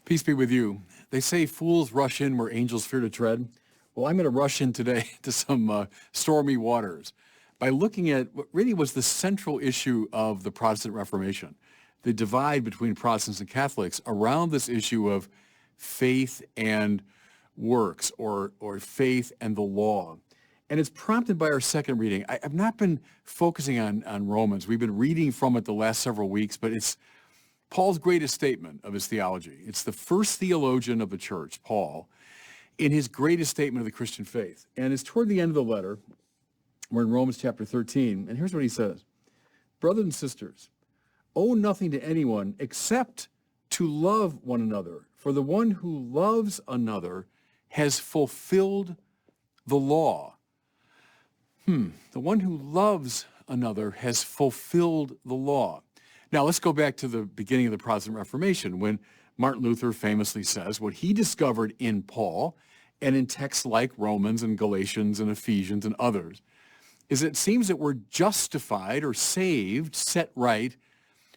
Peace be with you. They say fools rush in where angels fear to tread. Well, I'm going to rush in today to some stormy waters by looking at what really was the central issue of the Protestant Reformation, the divide between Protestants and Catholics around this issue of faith and works or faith and the law. And it's prompted by our second reading. I've not been focusing on Romans. We've been reading from it the last several weeks, but it's Paul's greatest statement of his theology. It's the first theologian of the church, Paul, in his greatest statement of the Christian faith. And it's toward the end of the letter. We're in Romans chapter 13, and here's what he says. Brothers and sisters, owe nothing to anyone except to love one another. For the one who loves another has fulfilled the law. The one who loves another has fulfilled the law. Now, let's go back to the beginning of the Protestant Reformation when Martin Luther famously says what he discovered in Paul and in texts like Romans and Galatians and Ephesians and others is it seems that we're justified or saved, set right,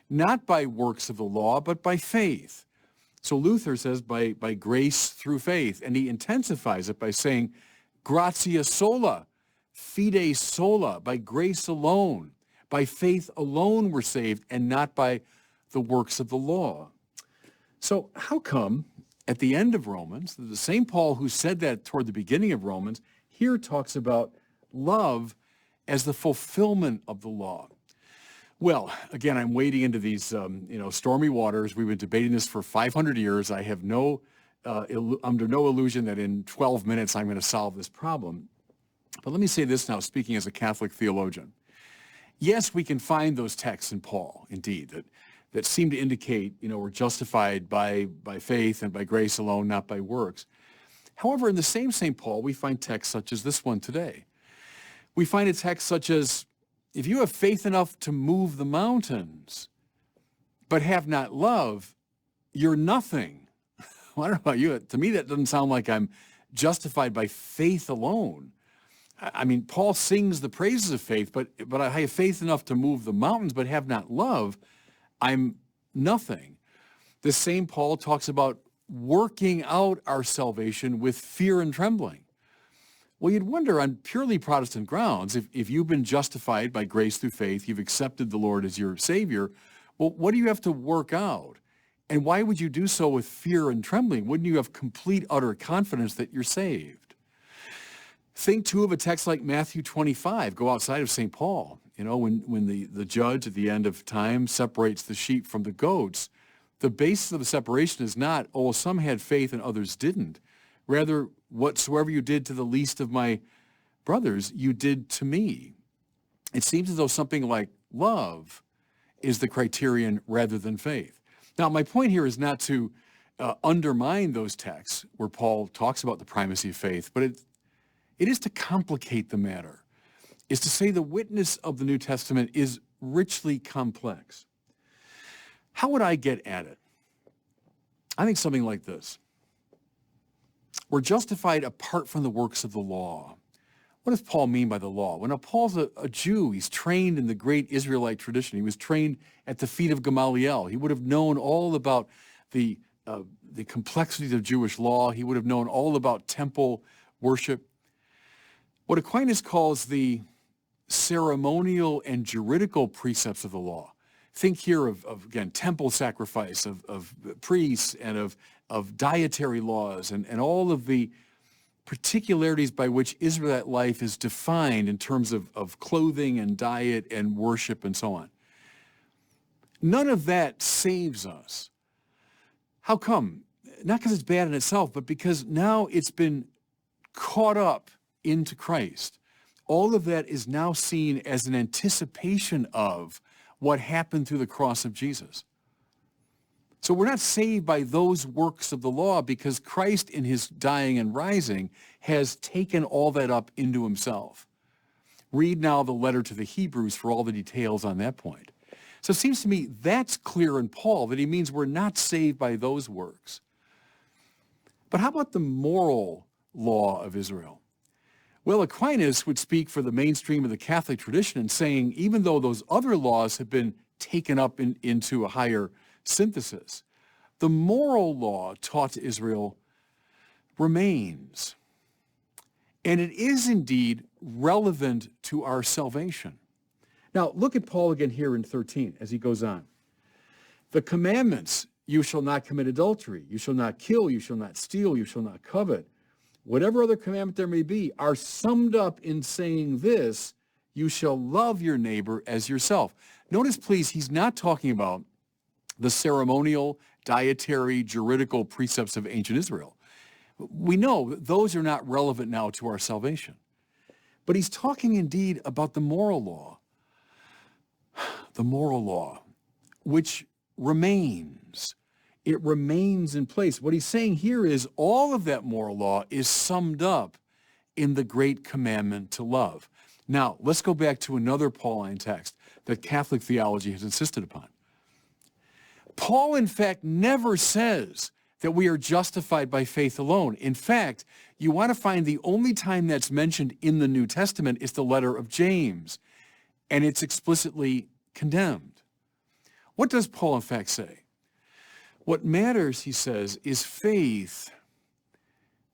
not by works of the law, but by faith. So Luther says by grace through faith, and he intensifies it by saying gratia sola, fide sola, by grace alone. By faith alone we're saved and not by the works of the law. So how come at the end of Romans, the same Paul who said that toward the beginning of Romans, here talks about love as the fulfillment of the law? Well, again, I'm wading into these stormy waters. We've been debating this for 500 years. I have under no illusion that in 12 minutes I'm going to solve this problem. But let me say this now, speaking as a Catholic theologian. Yes, we can find those texts in Paul, indeed, that seem to indicate, we're justified by faith and by grace alone, not by works. However, in the same St. Paul, we find texts such as this one today. We find a text such as, if you have faith enough to move the mountains, but have not love, you're nothing. Well, I don't know about you. To me, that doesn't sound like I'm justified by faith alone. I mean, Paul sings the praises of faith, but I have faith enough to move the mountains, but have not love, I'm nothing. The same Paul talks about working out our salvation with fear and trembling. Well, you'd wonder on purely Protestant grounds, if you've been justified by grace through faith, you've accepted the Lord as your Savior, well, what do you have to work out? And why would you do so with fear and trembling? Wouldn't you have complete, utter confidence that you're saved? Think, too, of a text like Matthew 25. Go outside of St. Paul. When the judge at the end of time separates the sheep from the goats, the basis of the separation is not, some had faith and others didn't. Rather, whatsoever you did to the least of my brothers, you did to me. It seems as though something like love is the criterion rather than faith. Now, my point here is not to undermine those texts where Paul talks about the primacy of faith, but it is to complicate the matter, is to say the witness of the New Testament is richly complex. How would I get at it? I think something like this. We're justified apart from the works of the law. What does Paul mean by the law? Well, now, Paul's a Jew. He's trained in the great Israelite tradition. He was trained at the feet of Gamaliel. He would have known all about the complexities of Jewish law. He would have known all about temple worship. What Aquinas calls the ceremonial and juridical precepts of the law. Think here of again, temple sacrifice, of priests, and of dietary laws, and all of the particularities by which Israelite life is defined in terms of clothing and diet and worship and so on. None of that saves us. How come? Not because it's bad in itself, but because now it's been caught up into Christ. All of that is now seen as an anticipation of what happened through the cross of Jesus. So we're not saved by those works of the law because Christ in his dying and rising has taken all that up into himself. Read now the letter to the Hebrews for all the details on that point. So it seems to me that's clear in Paul, that he means we're not saved by those works. But how about the moral law of Israel? Well, Aquinas would speak for the mainstream of the Catholic tradition in saying, even though those other laws have been taken up into a higher synthesis, The moral law taught to Israel remains. And it is indeed relevant to our salvation. Now, look at Paul again here in 13 as he goes on. The commandments, you shall not commit adultery, you shall not kill, you shall not steal, you shall not covet, whatever other commandment there may be, are summed up in saying this, you shall love your neighbor as yourself. Notice, please, he's not talking about the ceremonial, dietary, juridical precepts of ancient Israel. We know those are not relevant now to our salvation. But he's talking indeed about the moral law, which remains. It remains in place. What he's saying here is all of that moral law is summed up in the great commandment to love. Now, let's go back to another Pauline text that Catholic theology has insisted upon. Paul, in fact, never says that we are justified by faith alone. In fact, you want to find the only time that's mentioned in the New Testament is the letter of James, and it's explicitly condemned. What does Paul, in fact, say? What matters, he says, is faith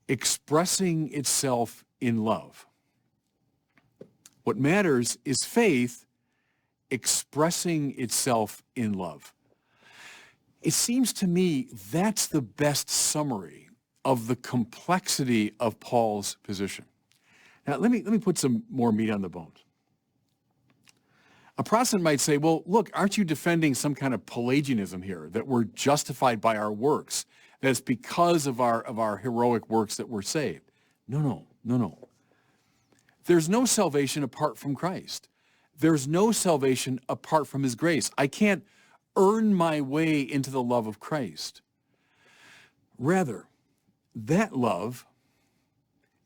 expressing itself in love. What matters is faith expressing itself in love. It seems to me that's the best summary of the complexity of Paul's position. Now, let me put some more meat on the bones. A Protestant might say, well, look, aren't you defending some kind of Pelagianism here, that we're justified by our works, that it's because of our heroic works that we're saved? No. There's no salvation apart from Christ. There's no salvation apart from his grace. I can't earn my way into the love of Christ. Rather, that love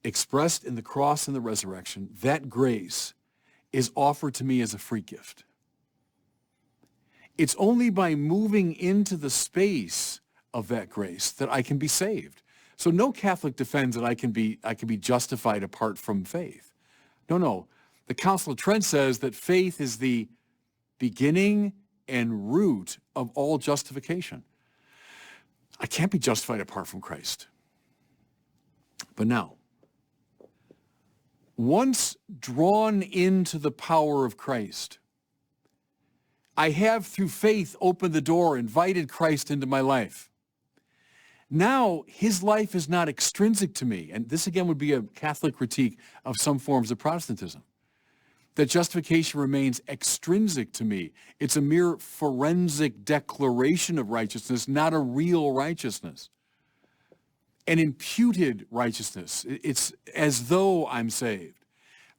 expressed in the cross and the resurrection, that grace is offered to me as a free gift. It's only by moving into the space of that grace that I can be saved. So no Catholic defends that I can be justified apart from faith. No. The Council of Trent says that faith is the beginning and root of all justification. I can't be justified apart from Christ. But now, once drawn into the power of Christ, I have through faith opened the door, invited Christ into my life. Now, his life is not extrinsic to me. And this again would be a Catholic critique of some forms of Protestantism. That justification remains extrinsic to me. It's a mere forensic declaration of righteousness, not a real righteousness. An imputed righteousness. It's as though I'm saved.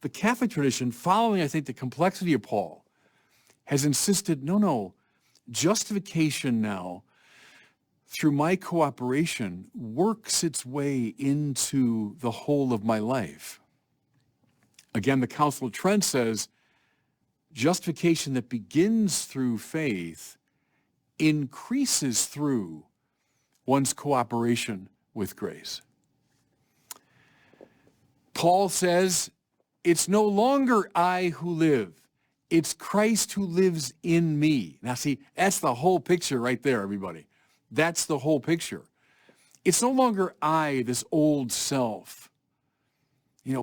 The Catholic tradition, following, I think, the complexity of Paul, has insisted, no, justification now, through my cooperation, works its way into the whole of my life. Again, the Council of Trent says, justification that begins through faith increases through one's cooperation with grace. Paul says, it's no longer I who live. It's Christ who lives in me. Now see, that's the whole picture right there, everybody. That's the whole picture. It's no longer I, this old self,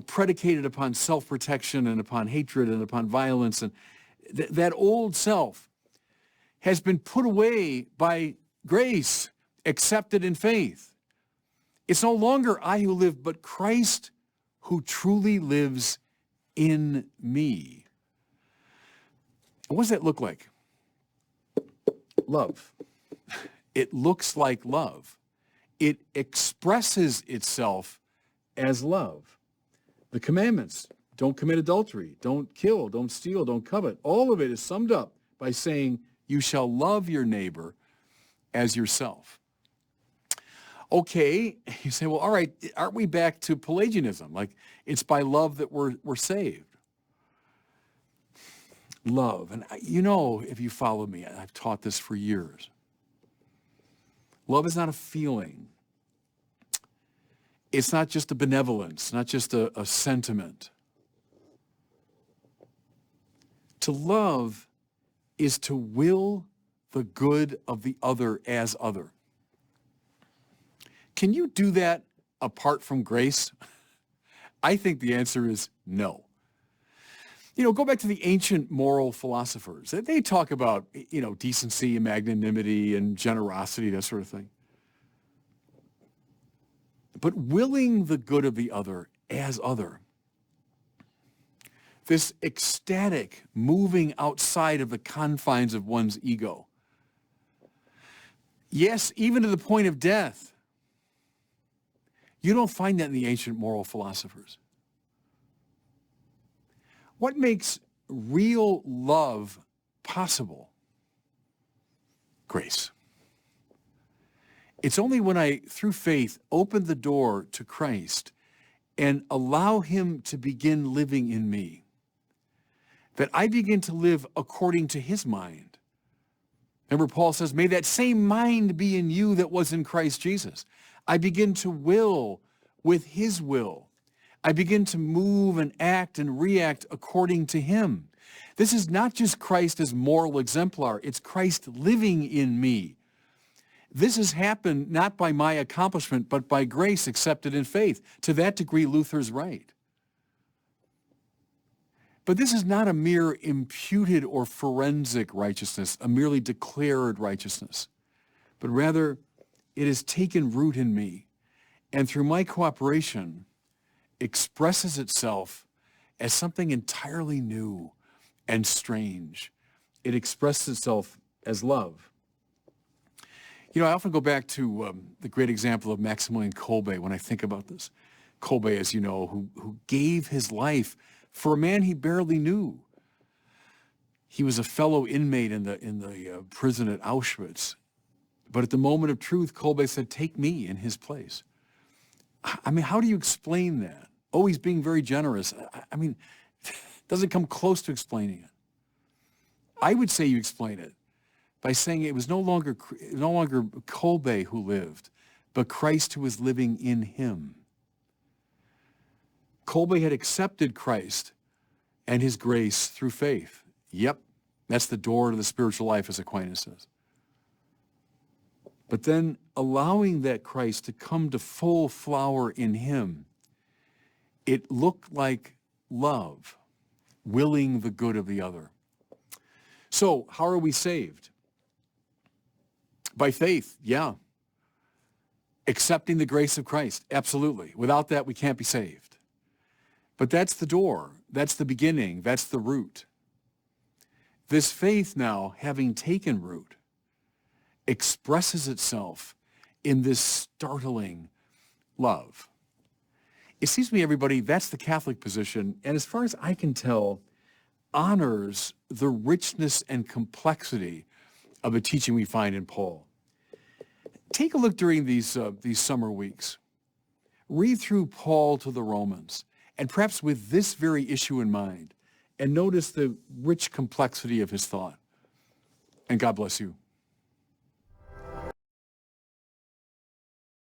predicated upon self-protection and upon hatred and upon violence. And that old self has been put away by grace, accepted in faith. It's no longer I who live, but Christ who truly lives in me. What does that look like? Love. It looks like love. It expresses itself as love. The commandments, don't commit adultery, don't kill, don't steal, don't covet, all of it is summed up by saying, you shall love your neighbor as yourself. Okay, you say, well, all right, aren't we back to Pelagianism? Like, it's by love that we're saved. Love, and if you follow me, I've taught this for years. Love is not a feeling. It's not just a benevolence, not just a sentiment. To love is to will the good of the other as other. Can you do that apart from grace? I think the answer is no. Go back to the ancient moral philosophers. They talk about, decency and magnanimity and generosity, that sort of thing. But willing the good of the other as other, this ecstatic moving outside of the confines of one's ego, yes, even to the point of death, you don't find that in the ancient moral philosophers. What makes real love possible? Grace. It's only when I, through faith, open the door to Christ and allow him to begin living in me that I begin to live according to his mind. Remember, Paul says, may that same mind be in you that was in Christ Jesus. I begin to will with his will. I begin to move and act and react according to him. This is not just Christ as moral exemplar. It's Christ living in me. This has happened not by my accomplishment, but by grace accepted in faith. To that degree, Luther's right. But this is not a mere imputed or forensic righteousness, a merely declared righteousness, but rather it has taken root in me, and through my cooperation expresses itself as something entirely new and strange. It expresses itself as love. I often go back to the great example of Maximilian Kolbe when I think about this. Kolbe, as you know, who gave his life for a man he barely knew. He was a fellow inmate in the prison at Auschwitz. But at the moment of truth, Kolbe said, take me in his place. I mean, how do you explain that? Oh, he's being very generous. I mean, doesn't come close to explaining it. I would say you explain it by saying it was no longer Kolbe who lived, but Christ who was living in him. Kolbe had accepted Christ and his grace through faith. Yep, that's the door to the spiritual life, as Aquinas says. But then allowing that Christ to come to full flower in him, it looked like love, willing the good of the other. So how are we saved? By faith, yeah. Accepting the grace of Christ, absolutely. Without that, we can't be saved. But that's the door. That's the beginning. That's the root. This faith now, having taken root, expresses itself in this startling love. It seems to me, everybody, that's the Catholic position, and as far as I can tell, honors the richness and complexity of the teaching we find in Paul. Take a look during these summer weeks. Read through Paul to the Romans, and perhaps with this very issue in mind, and notice the rich complexity of his thought. And God bless you.